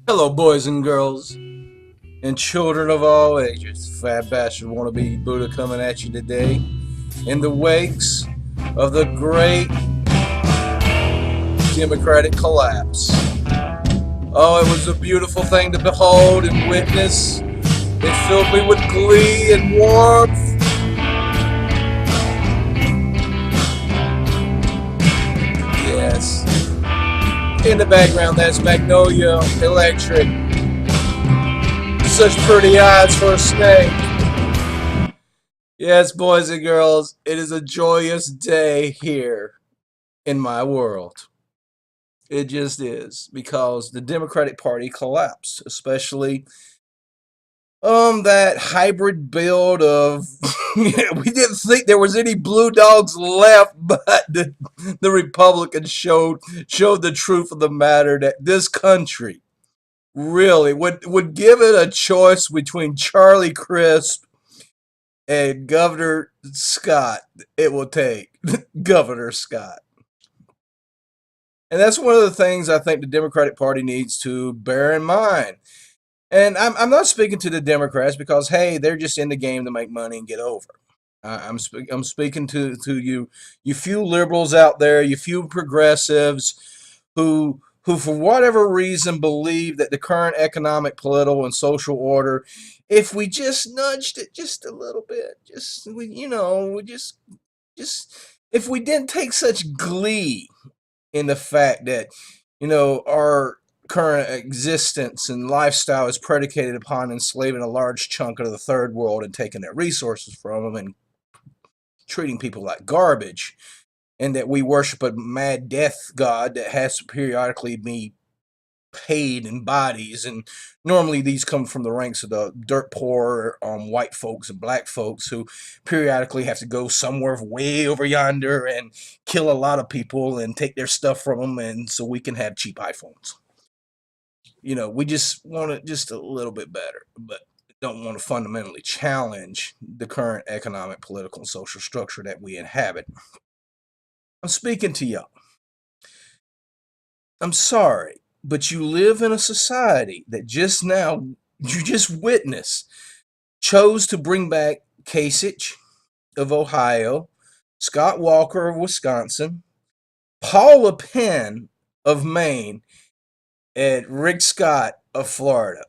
Hello, boys and girls, and children of all ages. Fat bastard wannabe Buddha coming at you today in the wakes of the great democratic collapse. Oh, it was a beautiful thing to behold and witness. It filled me with glee and warmth. Yes. In the background, that's Magnolia Electric. Such pretty eyes for a snake. Yes, boys and girls, it is a joyous day here in my world. It just is because the Democratic Party collapsed, especially that hybrid build of we didn't think there was any blue dogs left, but the Republicans showed the truth of the matter that this country really would give it a choice between Charlie Crisp and Governor Scott. It will take Governor Scott. And that's one of the things I think the Democratic Party needs to bear in mind. And I'm not speaking to the Democrats because, hey, they're just in the game to make money and get over. I'm speaking to you few liberals out there, you few progressives who for whatever reason believe that the current economic, political, and social order, if we just nudged it just a little bit, just we just if we didn't take such glee in the fact that our current existence and lifestyle is predicated upon enslaving a large chunk of the third world and taking their resources from them and treating people like garbage, and that we worship a mad death god that has to periodically be paid in bodies, and normally these come from the ranks of the dirt poor white folks and black folks who periodically have to go somewhere way over yonder and kill a lot of people and take their stuff from them, and so we can have cheap iPhones. We just want it just a little bit better, but don't want to fundamentally challenge the current economic, political, and social structure that we inhabit. I'm speaking to y'all. I'm sorry, but you live in a society that just now, you just witnessed, chose to bring back Kasich of Ohio, Scott Walker of Wisconsin, Paula Penn of Maine, and Rick Scott of Florida.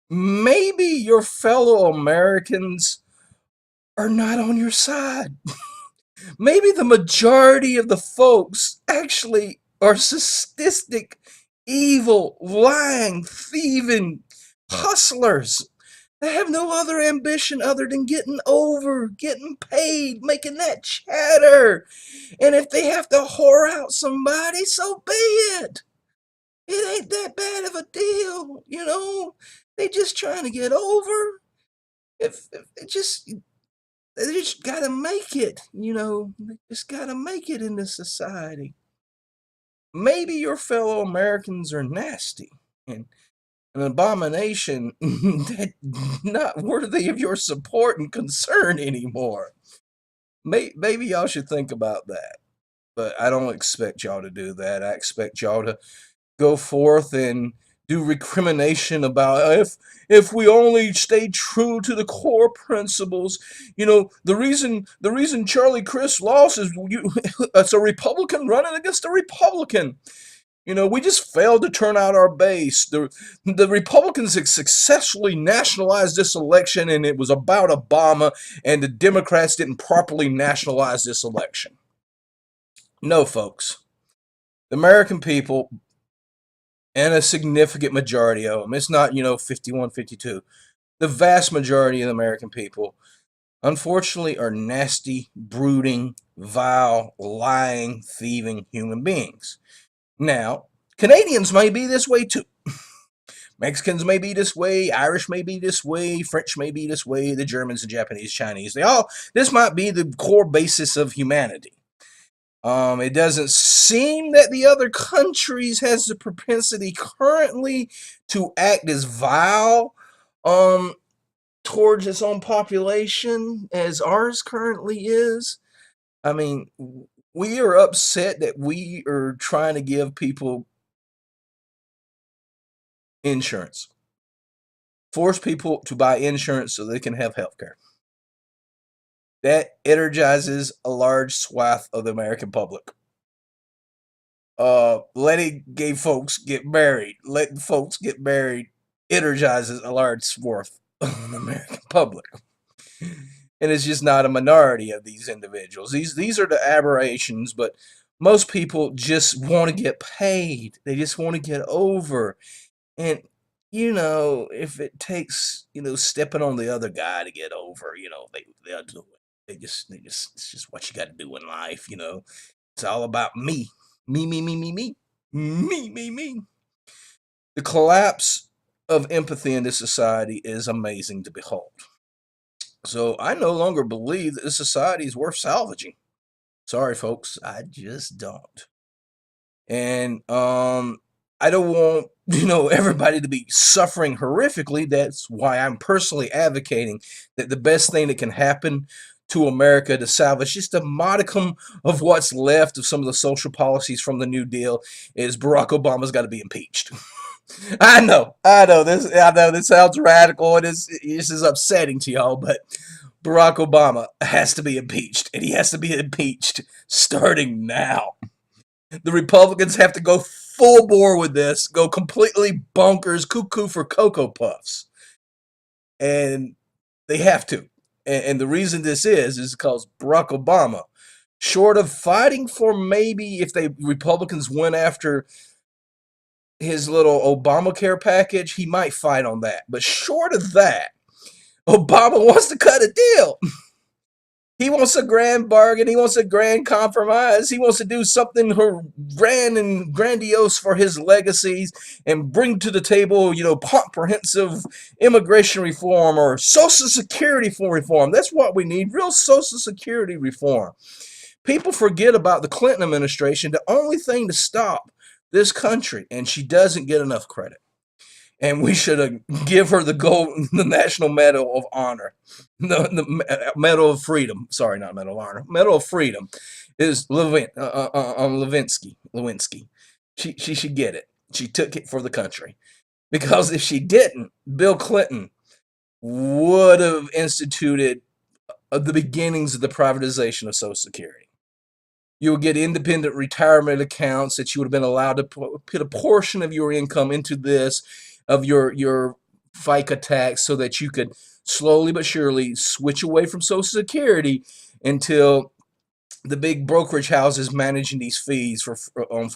Maybe your fellow Americans are not on your side. Maybe the majority of the folks actually are sadistic, evil, lying, thieving hustlers that have no other ambition other than getting over, getting paid, making that chatter. And if they have to whore out somebody, so be it. It ain't that bad of a deal. They just trying to get over. If it just they just gotta make it. They just gotta make it in this society. Maybe your fellow Americans are nasty and an abomination that not worthy of your support and concern anymore. Maybe y'all should think about that. But I don't expect y'all to do that. I expect y'all to go forth and do recrimination about if we only stay true to the core principles. The reason Charlie Chris lost is it's a Republican running against a Republican. We just failed to turn out our base. The Republicans had successfully nationalized this election, and it was about Obama, and the Democrats didn't properly nationalize this election. No, folks. The American people, and a significant majority of them, it's not, 51, 52. The vast majority of the American people, unfortunately, are nasty, brooding, vile, lying, thieving human beings. Now, Canadians may be this way too. Mexicans may be this way, Irish may be this way, French may be this way, the Germans, the Japanese, Chinese, this might be the core basis of humanity. It doesn't seem that the other countries has the propensity currently to act as vile um, towards its own population as ours currently is. I mean, we are upset that we are trying to give people Insurance. Force people to buy insurance so they can have health care. That energizes a large swath of the American public. Letting gay folks get married, letting folks get married energizes a large swath of the American public. And it's just not a minority of these individuals. These are the aberrations, but most people just want to get paid. They just want to get over. And if it takes, stepping on the other guy to get over, they'll do it. They just it's just what you got to do in life. It's all about me. Me, me, me, me, me. Me, me, me. The collapse of empathy in this society is amazing to behold. So I no longer believe that this society is worth salvaging. Sorry, folks, I just don't. And I don't want everybody to be suffering horrifically. That's why I'm personally advocating that the best thing that can happen to America to salvage just a modicum of what's left of some of the social policies from the New Deal is Barack Obama's got to be impeached. I know this sounds radical and this is upsetting to y'all, but Barack Obama has to be impeached, and he has to be impeached starting now. The Republicans have to go full bore with this, go completely bonkers, cuckoo for Cocoa Puffs. And they have to. And the reason this is because Barack Obama, short of fighting for maybe if the Republicans went after his little Obamacare package, he might fight on that. But short of that, Obama wants to cut a deal. He wants a grand bargain. He wants a grand compromise. He wants to do something grand and grandiose for his legacies and bring to the table, comprehensive immigration reform or Social Security reform. That's what we need, real Social Security reform. People forget about the Clinton administration, the only thing to stop this country, and she doesn't get enough credit. And we should give her the National Medal of Honor, the Medal of Freedom. Sorry, not Medal of Honor. Medal of Freedom is Lewinsky. She should get it. She took it for the country, because if she didn't, Bill Clinton would have instituted the beginnings of the privatization of Social Security. You would get independent retirement accounts that you would have been allowed to put a portion of your income into this, of your FICA tax, so that you could slowly but surely switch away from Social Security until the big brokerage houses managing these fees for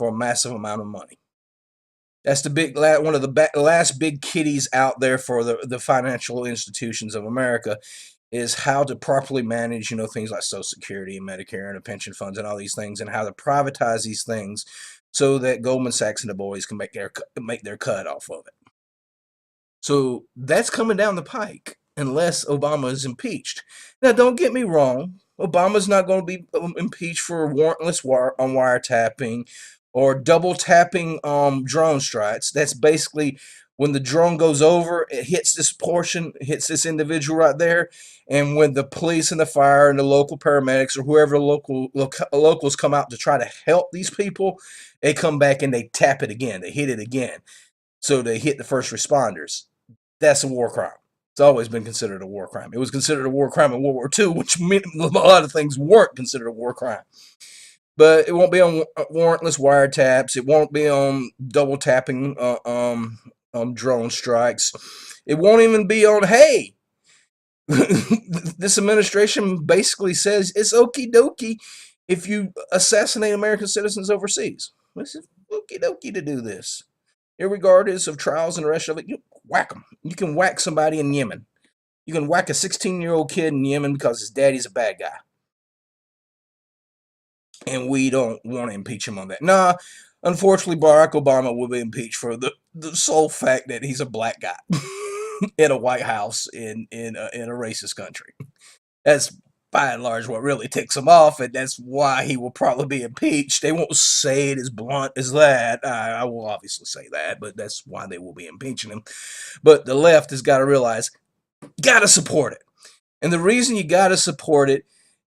a massive amount of money. That's one of the last big kitties out there for the financial institutions of America, is how to properly manage, things like Social Security and Medicare and the pension funds and all these things, and how to privatize these things so that Goldman Sachs and the boys can make their cut off of it. So that's coming down the pike unless Obama is impeached. Now, don't get me wrong. Obama's not going to be impeached for warrantless wiretapping or double tapping drone strikes. That's basically when the drone goes over, it hits hits this individual right there, and when the police and the fire and the local paramedics or whoever the locals come out to try to help these people, they come back and they tap it again. They hit it again. So they hit the first responders. That's a war crime. It's always been considered a war crime. It was considered a war crime in World War II, which meant a lot of things weren't considered a war crime. But it won't be on warrantless wiretaps. It won't be on double tapping drone strikes. It won't even be on, hey, this administration basically says it's okie dokie if you assassinate American citizens overseas. It's okie dokie to do this. Irregardless of trials and the rest of it, you whack them. You can whack somebody in Yemen. You can whack a 16-year-old kid in Yemen because his daddy's a bad guy. And we don't want to impeach him on that. Nah, unfortunately, Barack Obama will be impeached for the sole fact that he's a black guy in a White House in a racist country. That's by and large what really ticks him off, and that's why he will probably be impeached. They won't say it as blunt as that. I will obviously say that, but that's why they will be impeaching him. But the left has got to realize, got to support it. And the reason you got to support it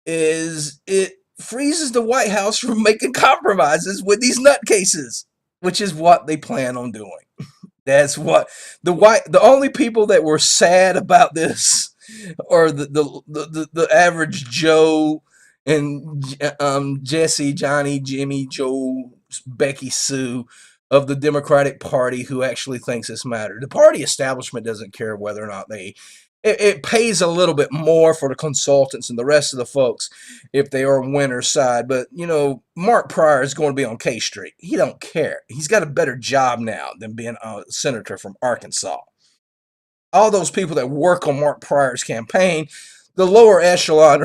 is it freezes the White House from making compromises with these nutcases, which is what they plan on doing. That's what the only people that were sad about this are the average Joe and Jesse, Johnny, Jimmy, Joe, Becky, Sue of the Democratic Party who actually thinks this matters. The party establishment doesn't care whether or not it pays a little bit more for the consultants and the rest of the folks if they are on winner's side. But Mark Pryor is going to be on K Street. He don't care. He's got a better job now than being a senator from Arkansas. All those people that work on Mark Pryor's campaign, the lower echelon,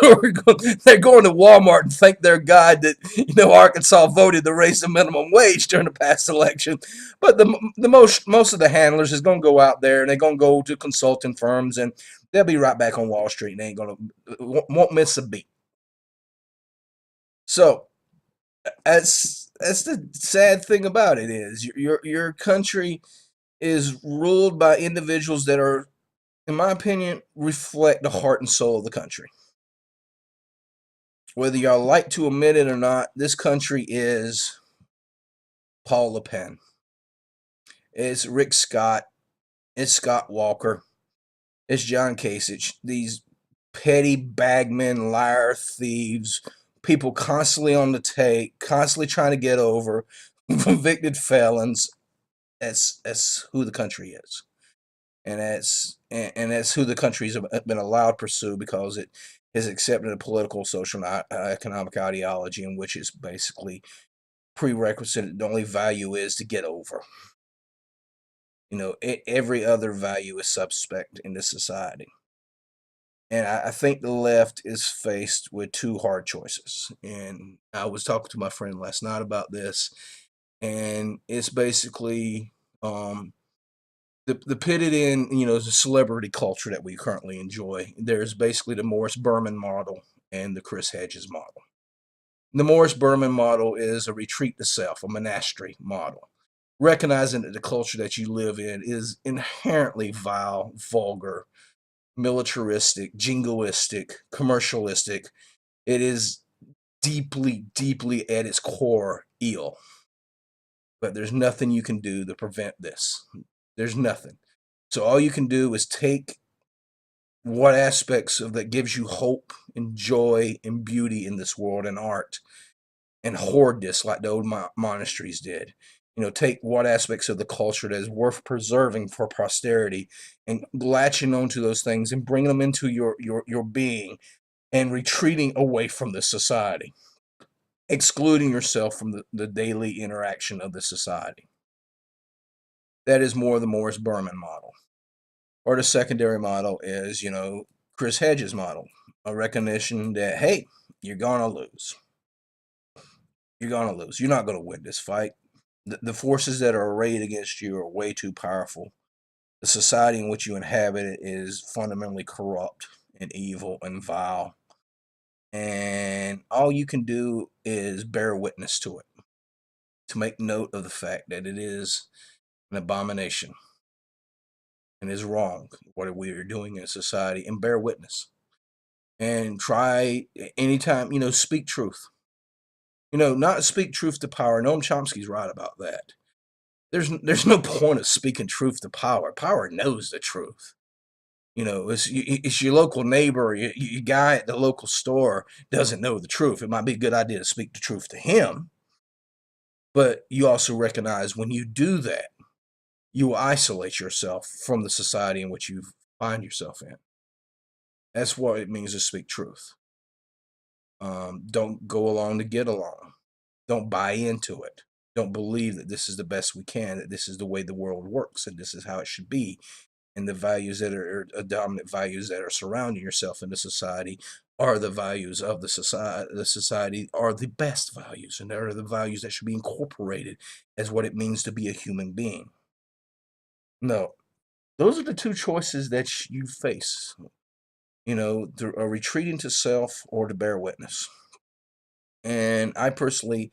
they're going to Walmart and thank their God that Arkansas voted to raise the minimum wage during the past election. But the most of the handlers is going to go out there and they're going to go to consulting firms and they'll be right back on Wall Street and they ain't going to won't miss a beat. So that's the sad thing about it is your country is ruled by individuals that are, in my opinion, reflect the heart and soul of the country. Whether y'all like to admit it or not, this country is Paul Le Pen. It's Rick Scott. It's Scott Walker. It's John Kasich. These petty bagmen, liar, thieves, people constantly on the take, constantly trying to get over, convicted felons. That's who the country is. And that's who the country's been allowed to pursue because it has accepted a political, social, and economic ideology in which it's basically prerequisite. The only value is to get over. Every other value is suspect in this society. And I think the left is faced with two hard choices. And I was talking to my friend last night about this, and it's basically the pitted in, the celebrity culture that we currently enjoy. There's basically the Morris Berman model and the Chris Hedges model. The Morris Berman model is a retreat to self, a monastery model, recognizing that the culture that you live in is inherently vile, vulgar, militaristic, jingoistic, commercialistic. It is deeply, deeply at its core ill. But there's nothing you can do to prevent this. There's nothing. So all you can do is take what aspects of that gives you hope and joy and beauty in this world and art and hoard this like the old monasteries did. Take what aspects of the culture that is worth preserving for posterity and latching onto those things and bring them into your being and retreating away from this society, excluding yourself from the daily interaction of the society. That is more the Morris Berman model. Or the secondary model is, Chris Hedges' model, a recognition that, hey, you're going to lose. You're going to lose. You're not going to win this fight. The forces that are arrayed against you are way too powerful. The society in which you inhabit is fundamentally corrupt and evil and vile. And all you can do is bear witness to it, to make note of the fact that it is an abomination and is wrong what we are doing in society, and bear witness. And try anytime, speak truth. Not speak truth to power. Noam Chomsky's right about that. There's no point of speaking truth to power. Power knows the truth. It's your local neighbor, or your guy at the local store doesn't know the truth. It might be a good idea to speak the truth to him. But you also recognize when you do that, you will isolate yourself from the society in which you find yourself in. That's what it means to speak truth. Don't go along to get along. Don't buy into it. Don't believe that this is the best we can, that this is the way the world works, and this is how it should be. And the values that are dominant values that are surrounding yourself in the society are the values of the society. The society are the best values, and they are the values that should be incorporated as what it means to be a human being. No, those are the two choices that you face. To retreating to self or to bear witness. And I personally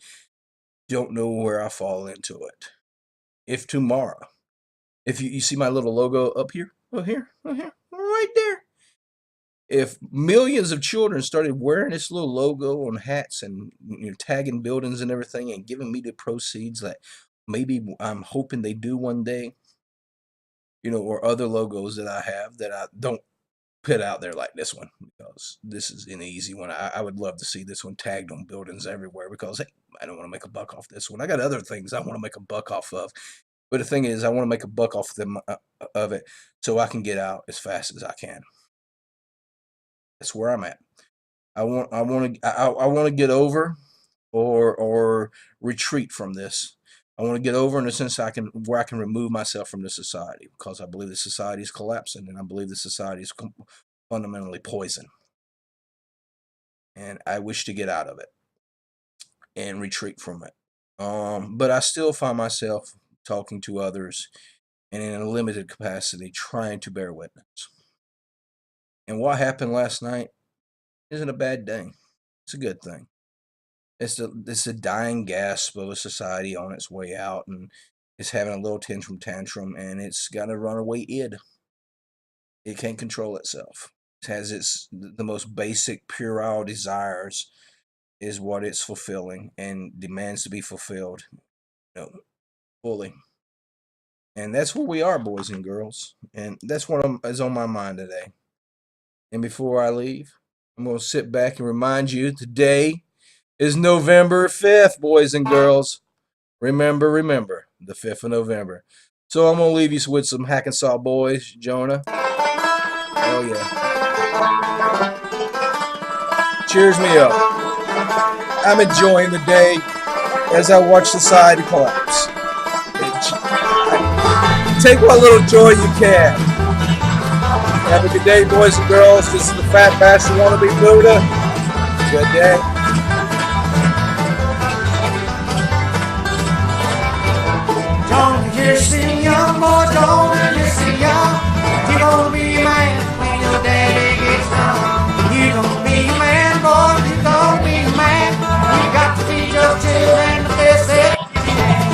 don't know where I fall into it. If tomorrow, if you see my little logo up here, right there. If millions of children started wearing this little logo on hats and tagging buildings and everything and giving me the proceeds, like maybe I'm hoping they do one day, or other logos that I have that I don't put out there like this one, because this is an easy one. I would love to see this one tagged on buildings everywhere, because hey, I don't want to make a buck off this one. I got other things I want to make a buck off of. But the thing is, I want to make a buck off of it so I can get out as fast as I can. That's where I'm at. I want to get over or retreat from this. I want to get over in the sense where I can remove myself from the society, because I believe the society is collapsing, and I believe the society is fundamentally poison. And I wish to get out of it and retreat from it. But I still find myself talking to others and in a limited capacity trying to bear witness. And what happened last night isn't a bad thing. It's a good thing. It's a dying gasp of a society on its way out, and it's having a little tantrum, and it's got a runaway id. It can't control itself. It has the most basic puerile desires is what it's fulfilling and demands to be fulfilled, fully. And that's where we are, boys and girls. And that's what is on my mind today. And before I leave, I'm going to sit back and remind you today is November 5th, boys and girls. Remember, the 5th of November. So I'm going to leave you with some Hackensaw Boys, Jonah. Oh, yeah. Cheers me up. I'm enjoying the day as I watch society collapse. Take what little joy you can. Have a good day, boys and girls. This is the Fat Bastard Wannabe Buddha. Good day. Don't you see, young boy, don't you see, young? You gonna be a man when your daddy gets done. You gonna be a man, boy, you gonna be a man. You got to teach your children the best that you can.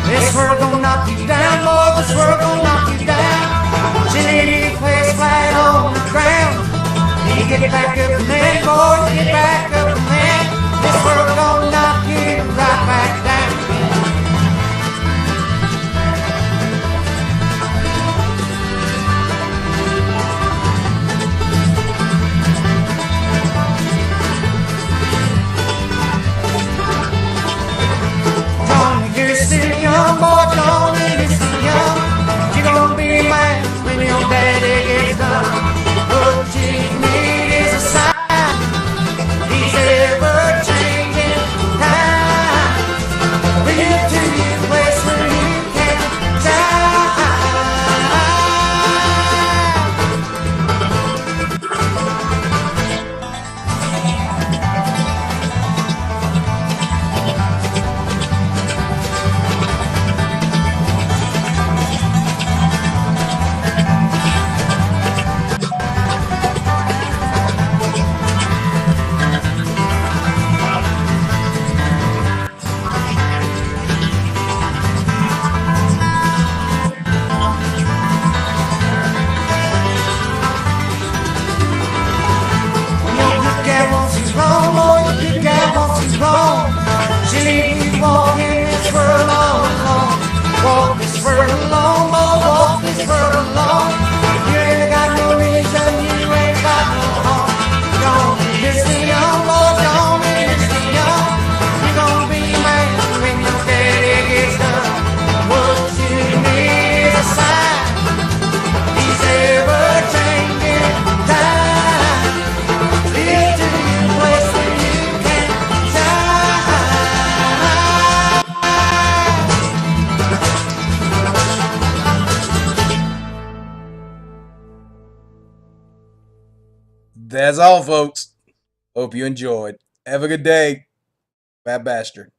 This world gon' knock you down, boy, this world gon' knock you down. She leave you place flat on the ground. You get back up, man, boy, get back up, man. This world gon' knock you right back down. You're still young, boy, Johnny, you're still young. You're gonna be a man when your daddy gets done. What you need is a sign. He's ever changing time. Bring to you a place where you can shine. She leaves you walking this world alone. Walk this world alone, boy, walk this world alone. You ain't got no reason, you ain't got no home. Don't miss the young, boy, don't miss the young. You're gonna be a man when your daddy gets done. What you need is a sign. He's ever changing time. Lead to you a place where you can shine. That's all, folks. Hope you enjoyed. Have a good day. Fat Bastard.